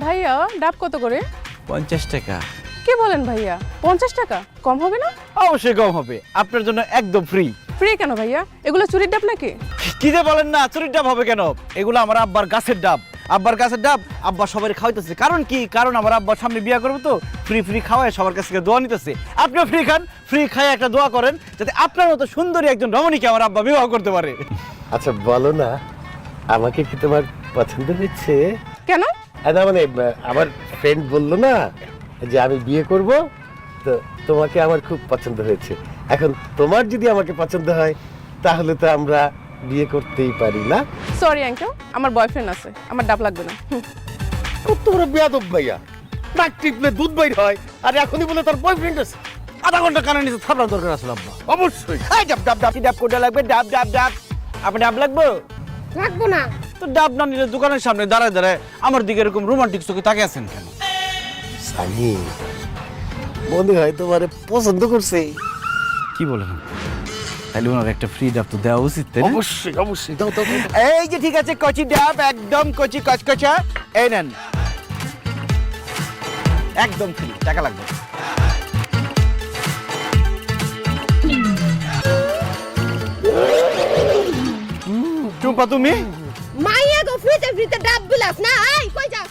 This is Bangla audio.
ভাইয়া ডাব কত করে? 50 টাকা। কি বলেন ভাইয়া, 50 টাকা কম হবে না? অবশ্যই কম হবে, আপনার জন্য একদম ফ্রি। ফ্রি কেন ভাইয়া? এগুলো চুরির ডাব নাকি? কি যে বলেন না, চুরির ডাব হবে কেন? এগুলো আমার আব্বার গাছের ডাব। আব্বার গাছের ডাব আব্বা সবাই খাওয়াইতেছে। কারণ কি? কারণ আমার আব্বার সামনে বিয়ে করবো তো, ফ্রি ফ্রি খাওয়ায় সবার কাছ থেকে দোয়া নিতেছে। আপনিও ফ্রি খান, ফ্রি খায় একটা দোয়া করেন যাতে আপনার মতো সুন্দরী একজন রমণীকে আমার আব্বা বিবাহ করতে পারে। আচ্ছা বলো না, আমাকে কি তোমার পছন্দ হচ্ছে? কেন? না মানে আমার ফ্রেন্ড বললো না যে আমি বিয়ে করব, তো তোমাকে আমার খুব পছন্দ হয়েছে। এখন তোমার যদি আমাকে পছন্দ হয় তাহলে তো আমরা বিয়ে করতেই পারি না? সরি আঙ্কেল, আমার বয়ফ্রেন্ড আছে, আমার ডাব লাগবে না। কত বড় বেয়াদব ভাইয়া, নাক টিপলে দুধ বাইর হয় আর এখনই বলে তার বয়ফ্রেন্ড আছে। আধা ঘন্টা কানে নিচে থাপড়ার দরকার আছে আব্বা। অবশ্যই এই ডাব ডাব ডাব, কি ডাব কোনটা লাগবে? ডাব ডাব ডাব। আপনি ডাব লাগবে? লাগবো না। তো ডাব না নিলে দোকানের সামনে দাঁড়ায় দাঁড়ায় আমার দিকে এরকম রোমান্টিক চোখে তাকিয়ে আছেন কেন? সানি, মনে হয় তোমারে পছন্দ করছে। কি বলেন? তাহলে ওনার একটা ফ্রি ডাব তো দেওয়া উচিত, তাই না? অবশ্যই অবশ্যই, দাও দাও দাও। এই যে ঠিক আছে, কচি ডাব, একদম কচি কচকচা। এই নেন, একদম ফ্রি, টাকা লাগবে। টুম্পা তুমি? মাইয়া গো ফ্রিতে ফ্রিতে ডাব বিলাস না, এই কই যাস?